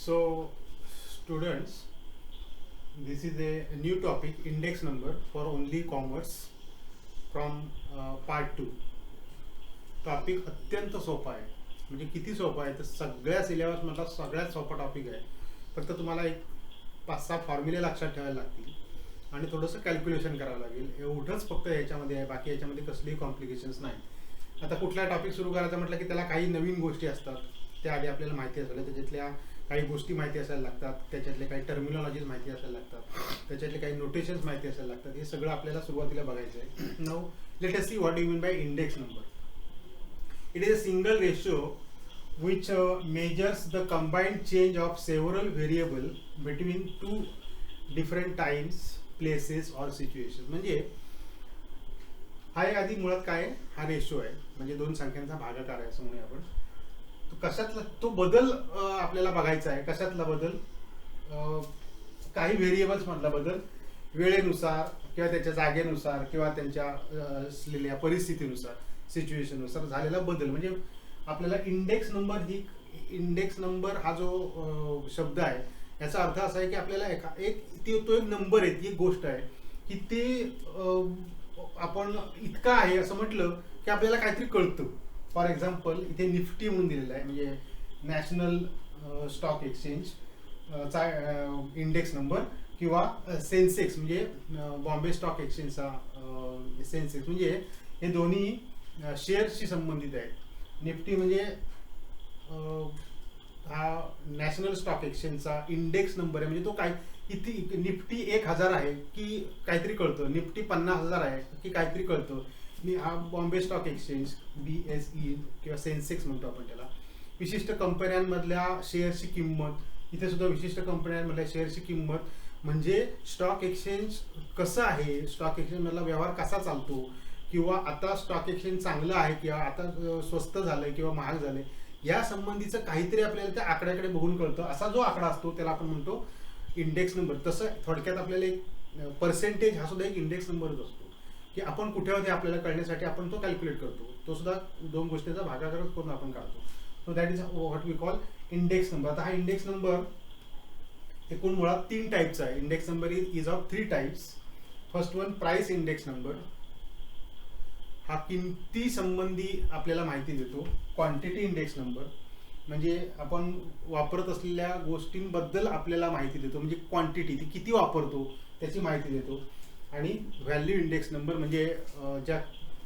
So, students, this is a new topic, index number for only commerce from part 2. Topic अत्यंत सोपा आहे. म्हणजे किती सोपा आहे तर सगळ्या सिलेबसमधला सगळ्यात सोपा टॉपिक आहे. फक्त तुम्हाला एक 5-6 फॉर्म्युले लक्षात ठेवायला लागतील आणि थोडंसं कॅल्क्युलेशन करावं लागेल. एवढंच फक्त याच्यामध्ये आहे, बाकी याच्यामध्ये कसलीही कॉम्प्लिकेशन्स नाही. आता कुठला टॉपिक सुरू करायचा म्हटलं की त्याला काही नवीन गोष्टी असतात, त्या आधी आपल्याला माहिती असायला, त्याच्यातल्या काही गोष्टी माहिती असायला लागतात, त्याच्यातले काही टर्मिनॉलॉजीज माहिती असायला लागतात, त्याच्यातले काही नोटेशन्स माहिती असायला लागतात. हे सगळं आपल्याला सुरुवातीला बघायचं आहे. Now late us see what do you mean by index number. It is a single ratio which measures the combined change of several variables between two different times, places or situations. म्हणजे हा एक आधी मुळात काय आहे, हा ratio आहे, म्हणजे दोन संख्यांचा भागाकार आहे असं म्हणूया आपण. तो कशातला तो बदल आपल्याला बघायचा आहे. कशातला बदल? काही व्हेरिएबल्स मधला बदल, वेळेनुसार किंवा त्याच्या जागेनुसार किंवा त्यांच्या असलेल्या परिस्थितीनुसार, सिच्युएशननुसार झालेला बदल. म्हणजे आपल्याला इंडेक्स नंबर हा जो शब्द आहे याचा अर्थ असा आहे की आपल्याला तो एक नंबर आहे, ती एक गोष्ट आहे की ते आपण इतका आहे असं म्हटलं की आपल्याला काहीतरी कळतं. फॉर एक्झाम्पल इथे निफ्टी म्हणून दिलेलं आहे, म्हणजे नॅशनल स्टॉक एक्सचेंज चा इंडेक्स नंबर, किंवा सेन्सेक्स म्हणजे बॉम्बे स्टॉक एक्सचेंजचा सेन्सेक्स. म्हणजे हे दोन्ही शेअर्सशी संबंधित आहेत. निफ्टी म्हणजे हा नॅशनल स्टॉक एक्सचेंजचा इंडेक्स नंबर आहे, म्हणजे तो काय किती, निफ्टी 1000 आहे की काहीतरी कळतं, निफ्टी 50,000 आहे की काहीतरी कळतं. हा बॉम्बे स्टॉक एक्सचेंज BSE किंवा सेन्सेक्स म्हणतो आपण त्याला. विशिष्ट कंपन्यांमधल्या शेअरची किंमत, इथे सुद्धा विशिष्ट कंपन्यांमधल्या शेअरची किंमत, म्हणजे स्टॉक एक्सचेंज कसं आहे, स्टॉक एक्सचेंजमधला व्यवहार कसा चालतो, किंवा आता स्टॉक एक्सचेंज चांगलं आहे किंवा आता स्वस्त झालंय किंवा महाग झालंय, या संबंधीचं काहीतरी आपल्याला त्या आकड्याकडे बघून कळतं. असा जो आकडा असतो त्याला आपण म्हणतो इंडेक्स नंबर. तसं थोडक्यात आपल्याला एक पर्सेंटेज हा सुद्धा एक इंडेक्स नंबरच असतो, की आपण कुठे होते आपल्याला कळण्यासाठी आपण तो कॅल्क्युलेट करतो. तो सुद्धा दोन गोष्टींचा भागाकार करून आपण काढतो. So that is what we call index number. आता हा इंडेक्स नंबर एकूण मुळात 3 टाईपचा आहे. Index number is of 3 types. First one price index number, हा किमती संबंधी आपल्याला माहिती देतो. क्वांटिटी इंडेक्स नंबर म्हणजे आपण वापरत असलेल्या गोष्टींबद्दल आपल्याला माहिती देतो, म्हणजे क्वांटिटी ती किती वापरतो त्याची माहिती देतो. आणि व्हॅल्यू इंडेक्स नंबर म्हणजे ज्या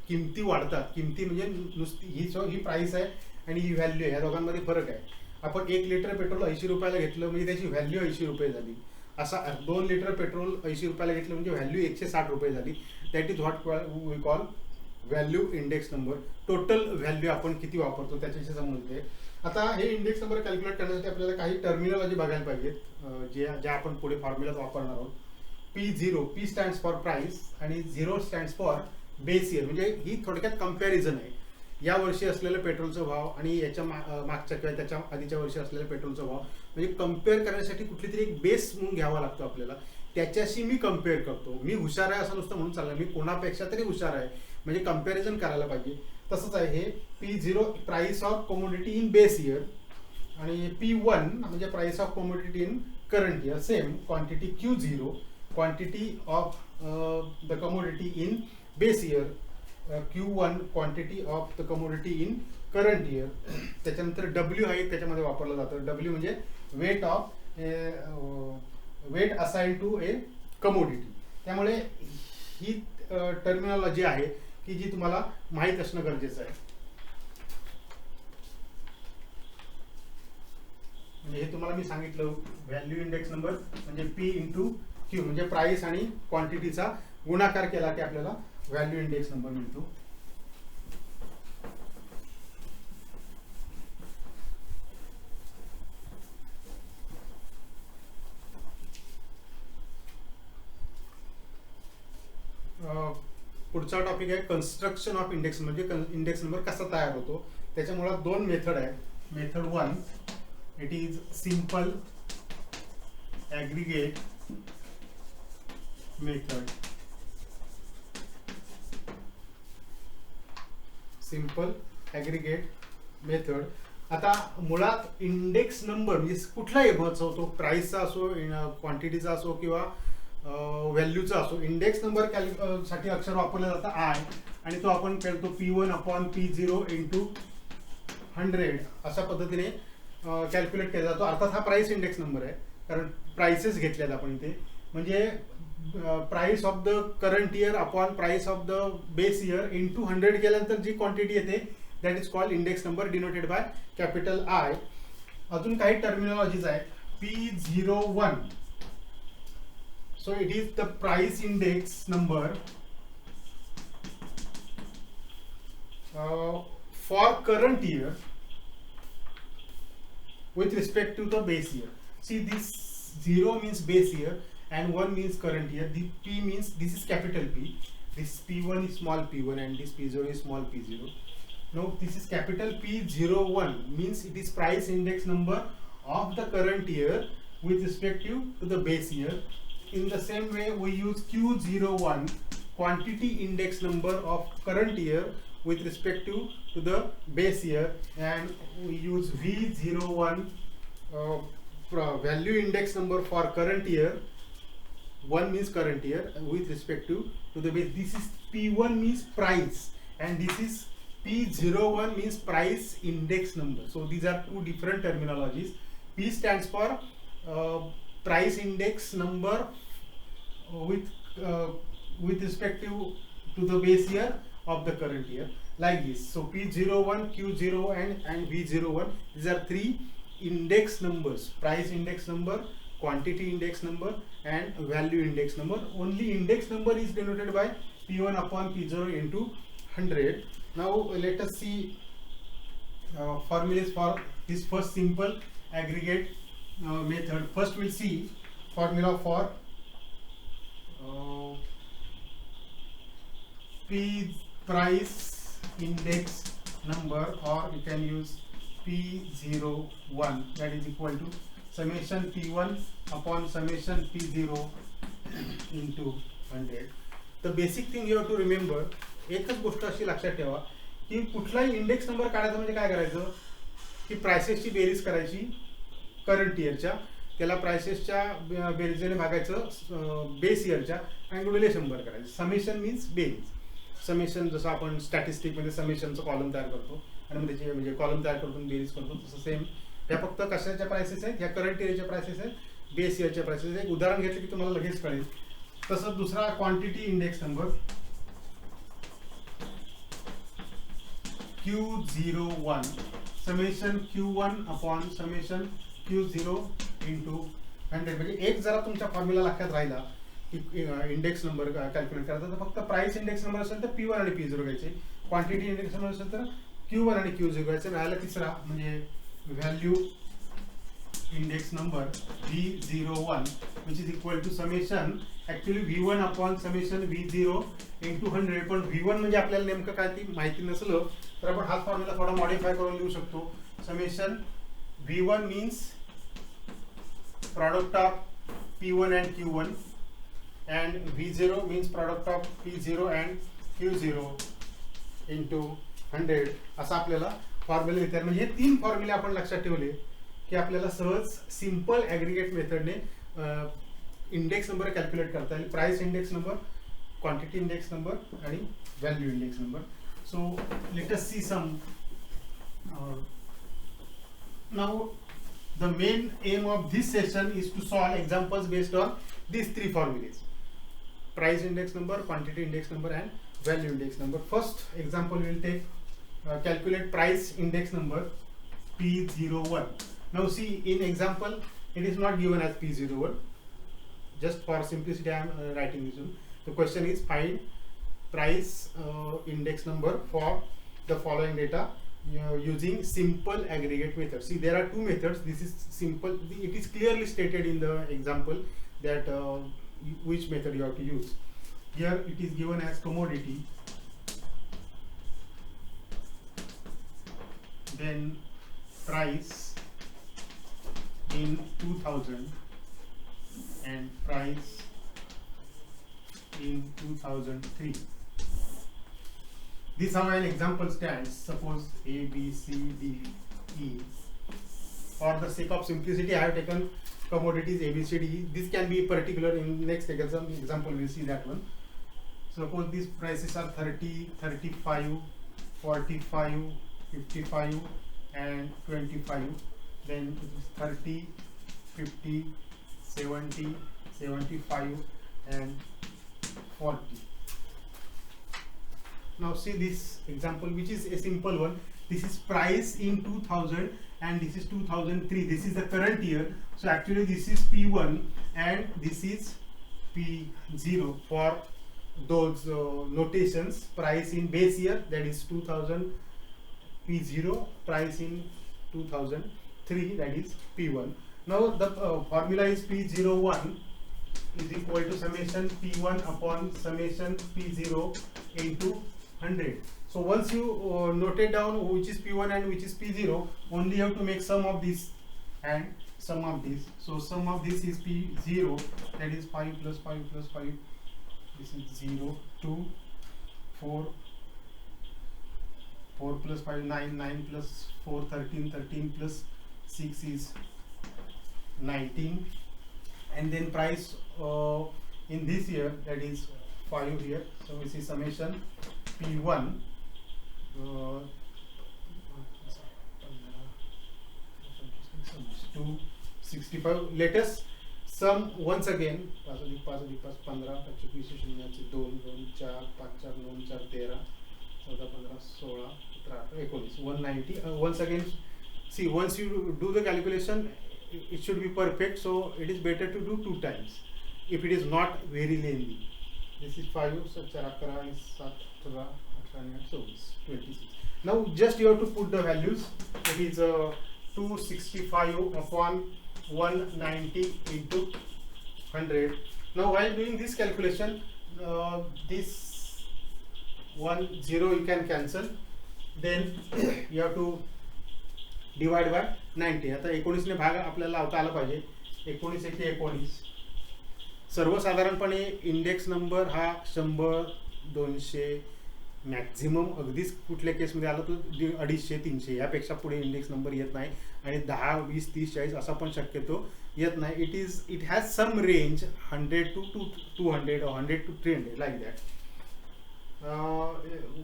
किमती वाढतात, किमती म्हणजे नुसती ही प्राइस आहे आणि ही व्हॅल्यू आहे, ह्या दोघांमध्ये फरक आहे. आपण 1 लिटर पेट्रोल 80 रुपयाला घेतलं म्हणजे त्याची व्हॅल्यू 80 रुपये झाली. असा 2 लिटर पेट्रोल 80 रुपयाला घेतलं म्हणजे व्हॅल्यू 160 रुपये झाली. That is what we call value index number. Total value आपण किती वापरतो त्याच्याशी संबंधित आहे. आता हे इंडेक्स नंबर कॅल्क्युलेट करण्यासाठी आपल्याला काही टर्मिनॉलॉजी बघायला पाहिजेत, ज्या आपण पुढे फॉर्म्युलात वापरणार आहोत. P0, P stands for price आणि 0 स्टँड्स फॉर बेस इयर. म्हणजे ही थोडक्यात कंपॅरिझन आहे. या वर्षी असलेलं पेट्रोलचा भाव आणि याच्या मागच्या किंवा त्याच्या आधीच्या वर्षी असलेल्या पेट्रोलचा भाव, म्हणजे कम्पेअर करण्यासाठी कुठली तरी एक बेस म्हणून घ्यावा लागतो आपल्याला. त्याच्याशी मी कम्पेअर करतो. मी हुशार आहे असं नुसतं म्हणून चाललं, मी कोणापेक्षा तरी हुशार आहे, म्हणजे कंपॅरिझन करायला पाहिजे. तसंच आहे हे P0 price of commodity in base year, आणि P1 म्हणजे price of commodity in current year. Same quantity Q0 quantity of the commodity in base year, Q1 quantity of the commodity in current year. त्याच्यानंतर W हा एक त्याच्यामध्ये वापरलं जातं. W म्हणजे weight assign to a commodity. त्यामुळे ही terminology आहे की जी तुम्हाला माहीत असणं गरजेचं आहे. म्हणजे हे तुम्हाला मी सांगितलं, व्हॅल्यू इंडेक्स नंबर म्हणजे P इंटू Q, म्हणजे प्राइस आणि क्वांटिटीचा गुणाकार केला की आपल्याला व्हॅल्यू इंडेक्स नंबर मिळतो. पुढचा टॉपिक आहे कन्स्ट्रक्शन ऑफ इंडेक्स, म्हणजे इंडेक्स नंबर कसा तयार होतो. त्याच्यामुळे 2 मेथड आहेत. Method 1 it is simple aggregate method. Simple aggregate method आता मुळात इंडेक्स नंबर म्हणजे कुठलाही महत्व तो प्राइसचा असो, क्वांटिटीचा असो किंवा व्हॅल्यूचा असो, इंडेक्स नंबर साठी अक्षर वापरलं जातं आय, आणि तो आपण करतो P1/P0 इंटू 100 अशा पद्धतीने कॅल्क्युलेट केला जातो. अर्थात हा प्राइस इंडेक्स नंबर आहे, कारण प्राइसेस घेतल्यात आपण इथे. म्हणजे price of the current year upon price of the base year into 100 केल्यानंतर जी क्वांटिटी येते that is called index number denoted by capital I. अजून काही टर्मिनॉलॉजीज आहेत. P01, so it is the price index number for current year with respect to the base year. See, this 0 means base year and 1 means current year. The P means this is capital P, this P1 is small p1 and this P0 is small p0. Now this is capital P01 means it is price index number of the current year with respect to the base year. In the same way we use Q01, quantity index number of current year with respect to the base year, and we use V01, value index number for current year. 1 means current year with respect to the base. This is P1 means price and this is P01 means price index number. So these are two different terminologies. P stands for price index number with respect to the base year of the current year, like this. So P01, Q0 and V01, these are three index numbers: price index number, quantity index number and value index number. Only index number is denoted by P1/P0 into 100. Now let us see formulas for this first simple aggregate method. First we'll see formula for P price index number, or you can use P01, that is equal to summation P1 upon summation P0 into 100. The basic thing you have to remember, एकच गोष्ट अशी लक्षात ठेवा की कुठलाही index number काढायचा म्हणजे काय करायचं की प्राइसेसची बेरीज करायची करंट इयरच्या, त्याला प्राइसेसच्या बेरीजने भागायचं बेस इयरच्या आणि गुणिले 100 करायचं. समेशन मीन्स बेरीज. समेशन जसं आपण स्टॅटिस्टिकमध्ये समेशनचं कॉलम तयार करतो आणि मग त्याचे म्हणजे कॉलम तयार करतो बेरीज करतो, तसं सेम ह्या फक्त कशाच्या प्राइसेस आहेत, ह्या करंट इयरच्या प्राइसेस आहेत, बेस इयरच्या प्राइसेस. एक उदाहरण घेतलं की तुम्हाला लगेच कळेल. तसं दुसरा quantity index number Q01, summation Q1 upon summation Q0 into 100. म्हणजे एक जरा तुमच्या फॉर्म्युला लक्षात राहिला की इंडेक्स नंबर कॅल्क्युलेट करायचा तर फक्त प्राइस इंडेक्स नंबर असेल तर P1 आणि P0 घ्यायचे, क्वांटिटी इंडेक्स नंबर असेल तर Q1 आणि Q0 घ्यायचे. राहिला तिसरा म्हणजे value index number V01 which is equal to summation actually V1 upon summation V0 into 100. पण V1 म्हणजे आपल्याला नेमकं काय ती माहिती नसलं तर आपण हाच फॉर्म्युला थोडा मॉडिफाय करून लिहू शकतो. Summation V1 means product of P1 and Q1 and V0 means product of P0 and Q0 into 100 असा आपल्याला फॉर्म्युला येतात. म्हणजे हे तीन फॉर्म्युले आपण लक्षात ठेवले की आपल्याला सहज सिंपल ॲग्रिगेट मेथडने इंडेक्स नंबर कॅल्क्युलेट करता येईल. Price index number, quantity index number आणि value index number. So let us see some. Now the main aim of this session is to solve examples based on these three formulas: price index number, quantity index number and value index number. First example we will take, calculate price index number P01. Now see, in example it is not given as P01. Just for simplicity I am writing this one. The question is find price index number for the following data using simple aggregate method. See, there are two methods. This is simple. It is clearly stated in the example that which method you have to use. Here it is given as commodity, then price in 2000 and price in 2003. This how an example stands. Suppose A, B, C, D E. For the sake of simplicity, I have taken commodities A, B, C, D. This can be particular in next example. We'll see that one. Suppose these prices are 30, 35, 45, 55, and 25. Then it is 30, 50, 70, 75, and 40. Now see this example, which is a simple one. This is price in 2000 and this is 2003. This is the current year. So actually this is P1 and this is P0 for those notations. Price in base year, that is 2000, P0. Price in 2003, that is P1. Now the formula is P01 is equal to summation P1 upon summation P0 into 100. So once you note it down which is P1 and which is P0, only you have to make sum of this and sum of this. So sum of this is P0, that is 5 plus 5 plus 5. This is 0, 2, 4, 4 plus 5, 9, 9 plus 4, 13, 13 plus 6 is 19. And then price in this year, that is 5 here. So we see summation P1 265. Let us sum once again. 5 15 15 2 2 4 5 4 9 4 13 14 15 16 17 190. Once again, see, once you do the calculation, it should be perfect. So it is better to do 2 times if it is not very lengthy. This is 5, so 4 11 is 7 18 26. Now just you have to put the values. It is 265 upon 190 into 100. Now while doing this calculation, this 1 0 you can cancel. Then you have to divide by 90. आता 19 ने भाग आपल्याला लावता आला पाहिजे. 19 एके 19. सर्वसाधारणपणे index number हा 100, 200, मॅक्झिमम अगदीच कुठल्या केसमध्ये आला तो 250, 300 यापेक्षा पुढे इंडेक्स नंबर येत नाही. आणि 10, 20, 30, 40 असा पण शक्यतो येत नाही. It has some range 100 to 200 or 100 to 300 like that.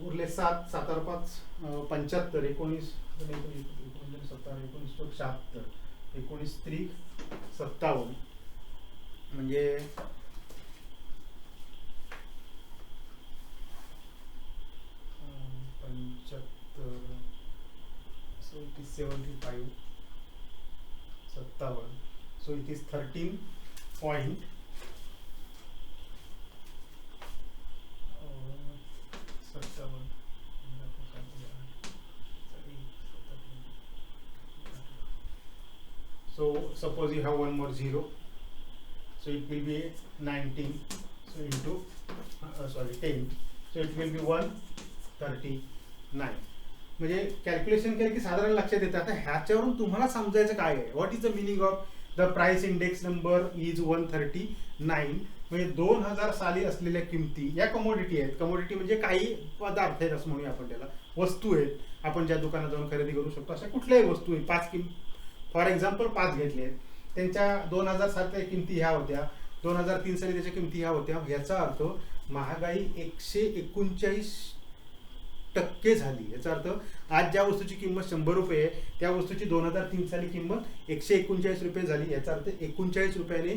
उरले 7, 7 5 75, 19 17, 19 76, 19 3 57 म्हणजे 75. So it is 75, 57. So it is 13 point 57. So suppose you have one more 0, so it will be 19. So into 10. So it will be 139. म्हणजे calculation केलं की साधारण लक्षात येतं. आता ह्याच्यावरून तुम्हाला समजायचं काय आहे, what is the meaning of the price index number is 139. म्हणजे 2000 साली असलेल्या किमती या कमोडिटी आहेत. कमोडिटी म्हणजे काही पदार्थ आहेत असं म्हणूया आपण, त्याला वस्तू आहेत. आपण ज्या दुकानात जाऊन खरेदी करू शकतो अशा कुठल्याही वस्तू आहेत. 5 फॉर एक्झाम्पल 5 घेतले आहेत. त्यांच्या 2000 साली किमती ह्या होत्या, 2003 साली त्याच्या किमती ह्या होत्या. याचा अर्थ महागाई 139% झाली. याचा अर्थ आज ज्या वस्तूची किंमत 100 रुपये आहे त्या वस्तूची 2003 साली किंमत 139 रुपये झाली. याचा अर्थ 39 रुपयाने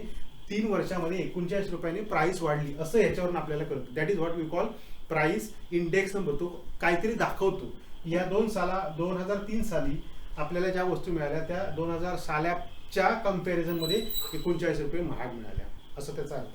3 वर्षामध्ये 39 रुपयाने प्राइस वाढली असं याच्यावरून आपल्याला कळतं. That is what we call price index number. तो काहीतरी दाखवतो. या 2003 साली आपल्याला ज्या वस्तू मिळाल्या त्या 2000 साल्याच्या कंपॅरिझन मध्ये 39 रुपये महाग मिळाल्या असं त्याचा अर्थ.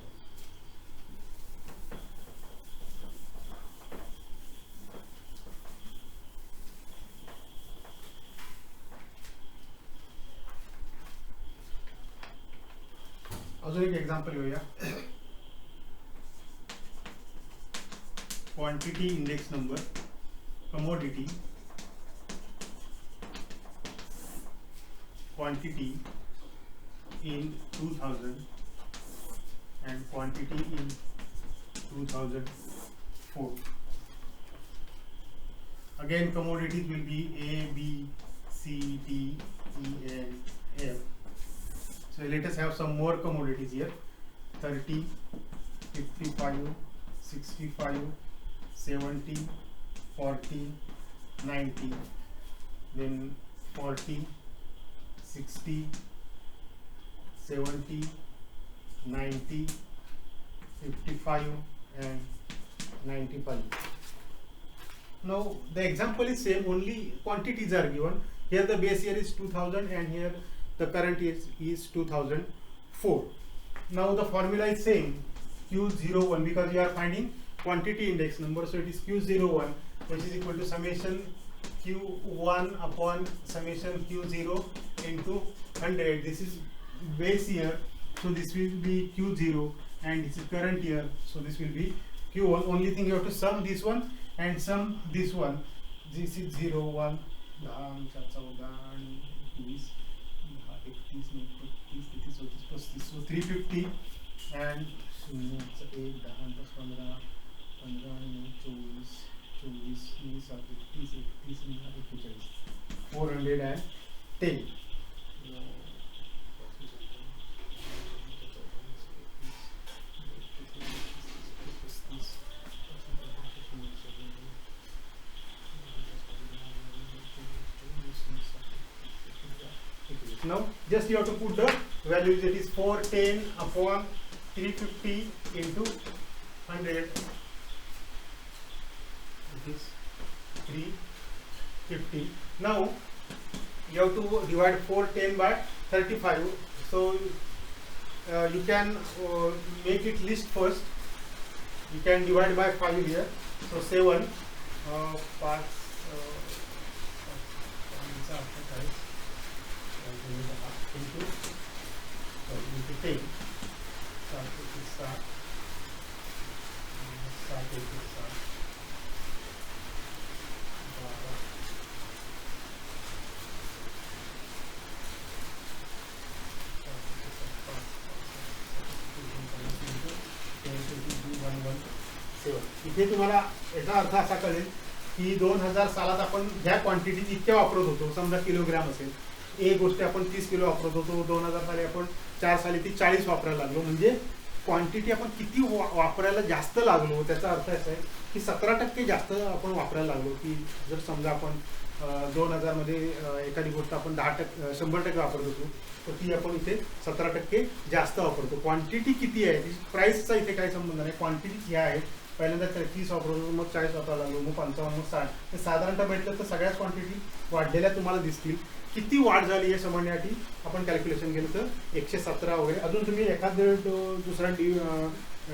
अजून एक एक्झाम्पल घेऊया. Quantity index number commodity quantity in 2000 and quantity in 2004. Again commodities will be A, B, C, C, D, E, N, F. So let us have some more commodities here. 30, 55, 65, 70, 40, 90, then 40, 60, 70, 90, 55 and 95. Now the example is same, only quantities are given. Here the base year is 2000 and here the current is 2004. Now the formula is same, Q01, because you are finding quantity index number, so it is Q01, which is equal to summation Q1 upon summation Q0 into 100. This is base year, so this will be Q0, and this is current year, so this will be Q1. Only thing you have to sum this one and sum this one. This is 0, 1, 10, 14, 20, 31, 32, so 350 and 0, 8, 10, 15, 15, 410. Now just you have to put the values, that is 410 upon 350 into 100, it is 350. Now you have to divide 410 by 35, so you can make it list first. You can divide by 5 here, so 7, 5, into 10. इथे तुम्हाला याचा अर्थ असा कळेल की 2000 सालात आपण ह्या क्वांटिटी इतक्या वापरत होतो, समजा किलोग्राम असेल, एक गोष्ट आपण 30 किलो वापरत होतो, 2000 साली आपण 4 साली ती 40 वापरायला लागलो. म्हणजे क्वांटिटी आपण किती वापरायला जास्त लागलो, त्याचा अर्थ असा आहे की 17% जास्त आपण वापरायला लागलो. की जर समजा आपण 2000 मध्ये एखादी गोष्ट आपण 10%, 100% वापरत होतो, तर ती आपण इथे 17% जास्त वापरतो. क्वांटिटी किती आहे, प्राइसचा इथे काही संबंध नाही, क्वांटिटी किती आहे. पहिल्यांदा 30 वापरतो, मग 40 वापरायला लागलो, मग 55, मग 60. साधारणतः भेटलं तर सगळ्याच क्वांटिटी वाढलेल्या तुम्हाला दिसतील. किती वाढ झाली हे समजण्यासाठी आपण कॅल्क्युलेशन केलं तर 117 वगैरे. अजून तुम्ही एखाद दुसरा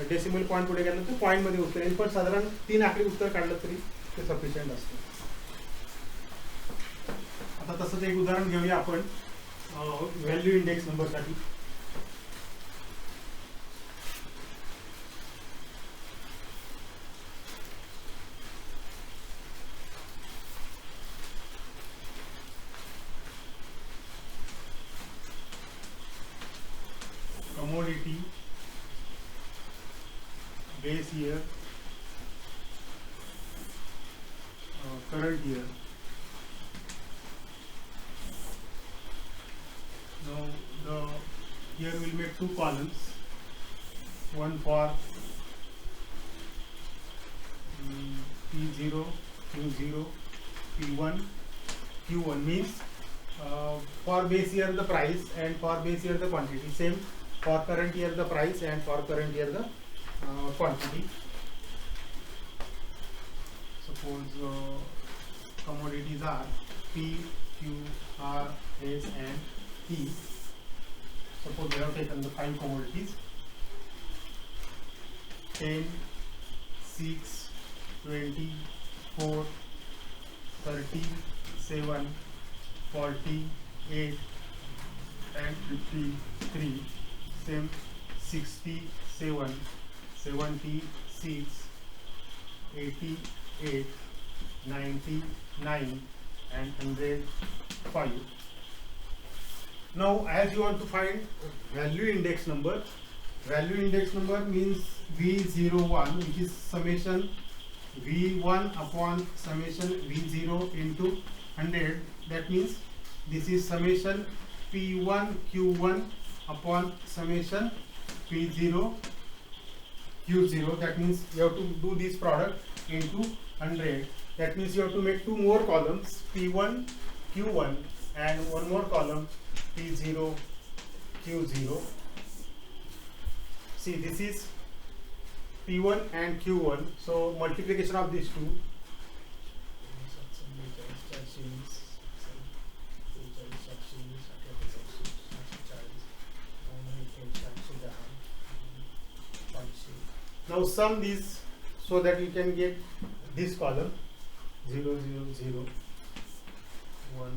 डेसिमल पॉईंट पुढे गेलं तर पॉईंटमध्ये उत्तर येईल, पण साधारण 3 आकडी उत्तर काढलं तरी ते सफिशियंट असतं. आता तसंच एक उदाहरण घेऊया आपण व्हॅल्यू इंडेक्स नंबरसाठी. commodity, base year, current year. Now here we'll make 2 columns, one for P0, Q0, P1, Q1 means for base year the price and for base year the quantity. Same for current year the price and for current year the quantity. Suppose commodities are P, Q, R, S and T. Suppose we have taken the 5 commodities: 10, 6, 20, 4, 30, 7, 40, 8 and 53. Same 67, 76, 88, 99 and 105. Now as you want to find value index number means V01, which is summation V1 upon summation V0 into 100. That means This is summation P1 Q1 upon summation P0 Q0. That means you have to do this product into 100. That means you have to make two more columns, P1 Q1 and one more column, P0 Q0. See, this is P1 and Q1, so multiplication of these two. Now sum these so that you can get this column 0 0 0 1.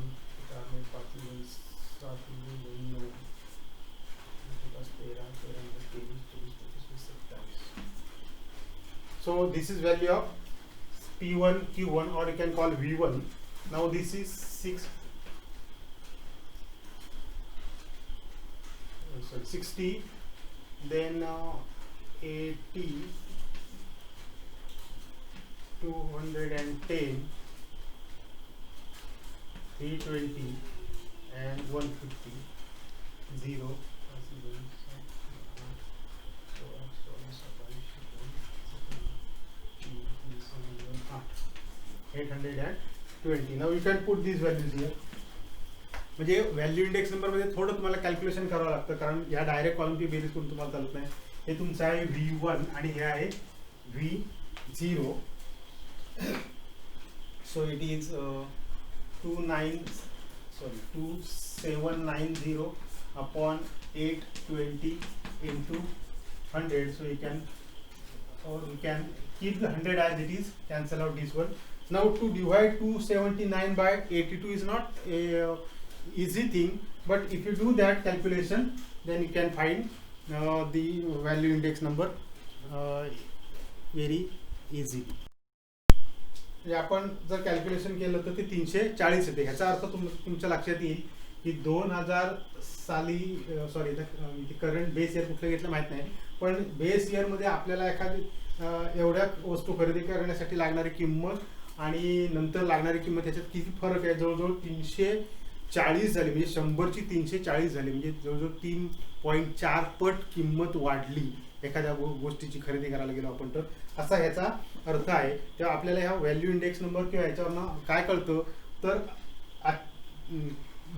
So this is value of P1 Q1, or you can call V1. Now this is 60, then 80, 210, 320 and 150, 0. 820. Now you can put these values here. म्हणजे value index number मध्ये थोडं तुम्हाला calculation करावं लागतं, कारण या direct कॉलमची बेरीज करून तुम्हाला चालत नाही. हे तुमचं आहे V1 आणि हे आहे V0. So it is 2790 upon 820 into 100. So you can keep the 100 as it is, cancel out this one. Now to divide 279 by 82 is not a easy thing, but if you do that calculation, then you can find the value index number very easy. आपण जर calculation केलं तर ते 340 येते. ह्याचा अर्थ तुमच्या लक्षात येईल की 2000 साली, सॉरी करंट बेस इयर कुठलं घेतलं माहित नाही, पण बेस इयर मध्ये आपल्याला एखादी एवढ्या वस्तू खरेदी करण्यासाठी लागणारी किंमत आणि नंतर लागणारी किंमत ह्याच्यात किती फरक आहे. जवळजवळ 340 झाली, म्हणजे 100ची 340 झाली, म्हणजे जवळजवळ 3.4 पट किंमत वाढली एखाद्या गोष्टीची खरेदी करायला गेलो आपण तर. असा ह्याचा अर्थ आहे. तेव्हा आपल्याला ह्या व्हॅल्यू इंडेक्स नंबर किंवा ह्याच्यावरनं काय कळतं तर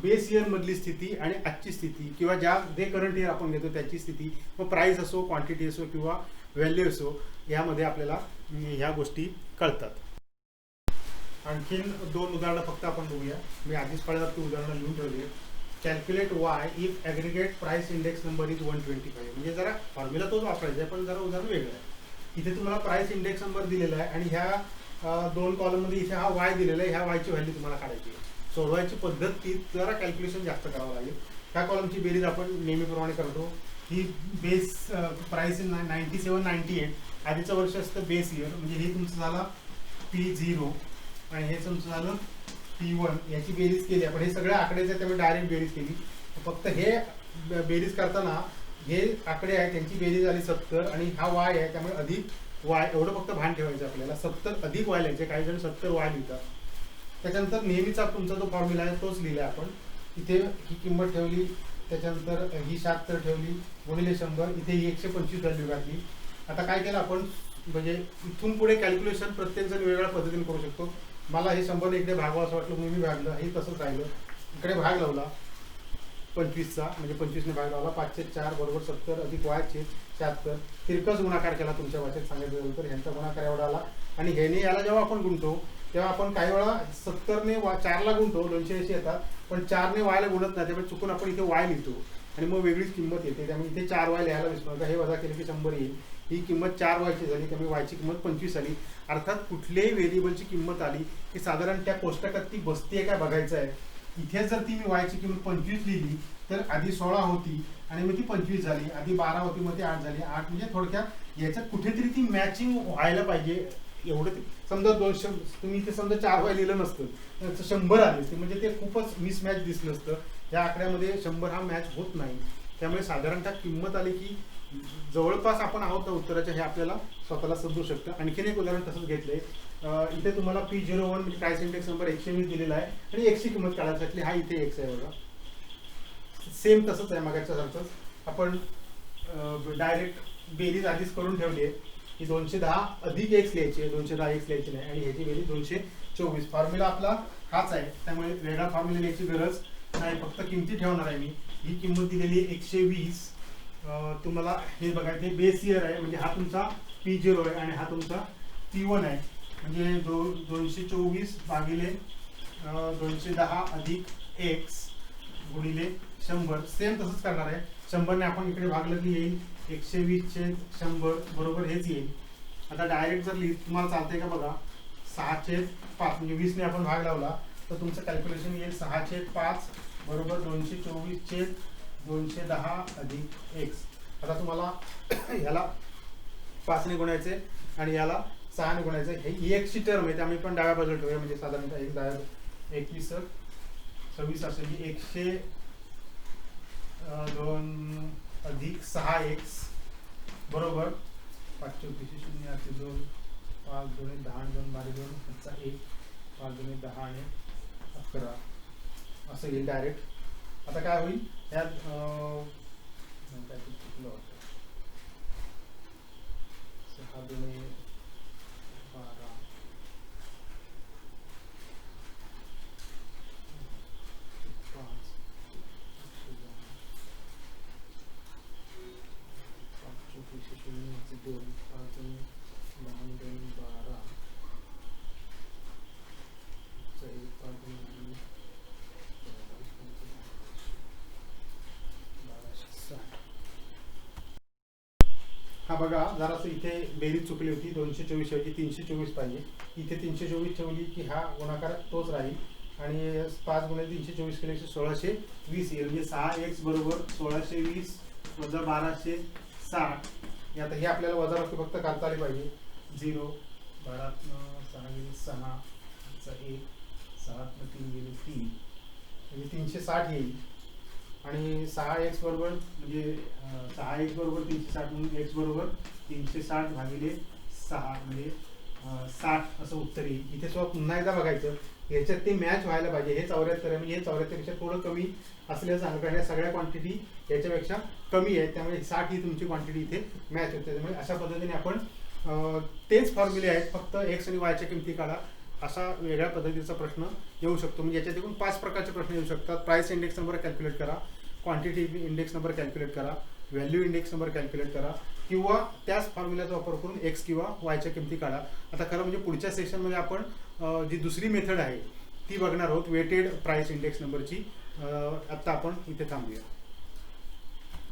बेस इयर मधली स्थिती आणि आजची स्थिती, किंवा जे करंट इयर आपण घेतो त्याची स्थिती, मग प्राइस असो, क्वांटिटी असो किंवा व्हॅल्यू असो, यामध्ये आपल्याला ह्या गोष्टी कळतात. आणखीन 2 उदाहरणं फक्त आपण बघूया. मी आधीच फळ्यावरती उदाहरणं लिहून ठेवली. Calculate Y if aggregate price index number is 125. म्हणजे जरा फॉर्म्युला तोच वापरायचा आहे, पण जरा उदाहरण वेगळं आहे. इथे तुम्हाला प्राइस इंडेक्स नंबर दिलेला आहे आणि ह्या 2 कॉलममध्ये इथे हा वाय दिलेला आहे. ह्या वायची व्हॅल्यू तुम्हाला काढायची आहे. सोडवायची पद्धत ती जरा कॅल्क्युलेशन जास्त करावं लागेल. ह्या कॉलमची बेरीज आपण नेहमीप्रमाणे करतो. ही बेस प्राइस 9798, आधीचं वर्ष असतं बेस इयर, म्हणजे हे तुमचं झालं P0 आणि हे तुमचं झालं P1. याची बेरीज केली आपण. हे सगळे आकडेच आहे त्यामुळे डायरेक्ट बेरीज केली. फक्त हे बेरीज करताना हे आकडे आहेत त्यांची बेरीज आली 70 आणि हा वाय आहे त्यामुळे अधिक वाय, एवढं फक्त भान ठेवायचं आपल्याला. 70 अधिक वाय लिहायचे, काही जण 70 वाय लिहितात. त्याच्यानंतर नेहमीचा तुमचा जो फॉर्म्युला आहे तोच लिहिला आपण. इथे ही किंमत ठेवली, त्याच्यानंतर ही 76 ठेवली गुणिले 100, इथे ही 125 व्हॅल्यू घातली. आता काय केलं आपण, म्हणजे इथून पुढे कॅल्क्युलेशन प्रत्येक जण वेगवेगळ्या पद्धतीने करू शकतो. मला हे 100 इकडे भागवा असं वाटलं म्हणून मी भागलं, हे तसंच राहिलं. इकडे भाग लावला 25चा, म्हणजे 25ने भाग लावला. 5/4 बरोबर 70 अधिक y/76. तिरकस गुणाकार केला तुमच्या भाषेत सांगायचं झालं तर. ह्यांचा गुणाकार एवढा आला आणि ह्याने याला जेव्हा आपण गुणतो तेव्हा आपण काही वेळा 70ने 4ला गुणतो, 280 येतात, पण 4ने वायला गुणत नाही, त्यामुळे चुकून आपण इथे वाय लिहितो आणि मग वेगळीच किंमत येते. त्यामुळे इथे 4 वाय लिहायला विसरू नका. हे वजा केले की 100 येईल. ही किंमत 4 वायची झाली, त्यामुळे वायची किंमत 25 आली. अर्थात कुठल्याही व्हेरिएबलची किंमत आली की साधारण त्या कोष्टकात ती बसते काय बघायचं आहे. इथे जर ती मी वायची किंमत 25 लिहिली तर आधी 16 होती आणि मग ती 25 झाली, आधी 12 होती मग ती 8 झाली. 8 म्हणजे थोडक्यात याच्यात कुठेतरी ती मॅचिंग व्हायला पाहिजे. एवढं समजा 200 तुम्ही इथे समजा 4 वाय लिहिलं नसतं तर 100 आली असते, म्हणजे ते खूपच मिसमॅच दिसलं असतं. या आकड्यामध्ये 100 हा मॅच होत नाही. त्यामुळे साधारणतः किंमत आली की जवळपास आपण आहोत उत्तराच्या, हे आपल्याला स्वतःला समजू शकतं. आणखीन एक उदाहरण तसंच घेतलंय. इथे तुम्हाला P01 म्हणजे प्राइस इंडेक्स नंबर 120 दिलेला आहे आणि एक्सची किंमत काढायसाठी हा इथे एक्स आहे बघा. सेम तसंच आहे मागाच्या सारखंच. आपण डायरेक्ट बेरीज आधीच करून ठेवली आहे की 210 अधिक एक्स लिहायची आहे, 210 एक्स लिहायची नाही आणि ह्याची बेरीज 224. फॉर्म्युला आपला हाच आहे, त्यामुळे वेगळा फॉर्म्युला लिहायची गरज नाही, फक्त किमती ठेवणार आहे मी. ही किंमत दिलेली आहे 120. तुम्हाला हे बघायचं बेस इयर आहे, म्हणजे हा तुमचा P0 आहे आणि हा तुमचा P1 आहे. म्हणजे 224 भागिले 210 अधिक एक्स गुणिले 100. सेम तसंच करणार आहे. 100ने आपण इकडे भागलं की येईल 120/100 बरोबर हेच येईल. आता डायरेक्ट जर तुम्हाला चालतंय का बघा, 6/5 म्हणजे 20ने आपण भाग लावला तर तुमचं कॅल्क्युलेशन येईल 6/5 बरोबर 224/210 अधिक एक्स. आता तुम्हाला ह्याला 5ने गुणायचे आणि याला 6ने गुणायचं. ही एक्सची टर्म आहे, त्यामुळे पण डाव्या बाजूला ठेवूया, म्हणजे साधारणतः 21 26 असेल. 102 अधिक 6x बरोबर 5 × 0 8 2 5 2 10 2 12 2 1 5 2 10 आणि 11 असं येईल डायरेक्ट. आता काय होईल यात काय चुकलं होतं, 6 2 12 हा बघा जरासं इथे बेरीज चुकली होती. 224 ऐवजी 324 पाहिजे. इथे 324 ठेवली की हा गुणाकार तोच राहील आणि 5 × 324 केले 1620 येईल. म्हणजे 6x बरोबर 1620 वजा 1260. आता हे आपल्याला वजाबाकी फक्त करता आली पाहिजे. 0 12 6 गेली 6 1 7 3 गेली 3 म्हणजे 360 येईल. आणि 6x बरोबर म्हणजे 6x बरोबर 360 म्हणून x बरोबर 360 भागिले 6 म्हणजे 60 असं उत्तर येईल. इथे सुद्धा पुन्हा एकदा बघायचं, याच्यात ते मॅच व्हायला पाहिजे. हे 74 आहे म्हणजे हे 74 पेक्षा थोडं कमी असल्याचं सांगा, कारण ह्या सगळ्या क्वांटिटी याच्यापेक्षा कमी आहे, त्यामुळे 60 ही तुमची क्वांटिटी इथे मॅच होते. त्यामुळे अशा पद्धतीने आपण तेच फॉर्म्युले आहेत, फक्त एक्स आणि वायच्या किमती काढा असा वेगळ्या पद्धतीचा प्रश्न येऊ शकतो. म्हणजे याच्यात एकूण 5 प्रकारचे प्रश्न येऊ शकतात. प्राइस इंडेक्स नंबर कॅल्क्युलेट करा, क्वांटिटी इंडेक्स नंबर कॅल्क्युलेट करा, व्हॅल्यू इंडेक्स नंबर कॅल्क्युलेट करा किंवा त्याच फॉर्म्युल्याचा वापर करून एक्स किंवा वायच्या किमती काढा. आता खरं म्हणजे पुढच्या सेशनमध्ये आपण जी दुसरी मेथड आहे ती बघणार आहोत, वेटेड प्राइस इंडेक्स नंबरची. आत्ता आपण इथे थांबूया.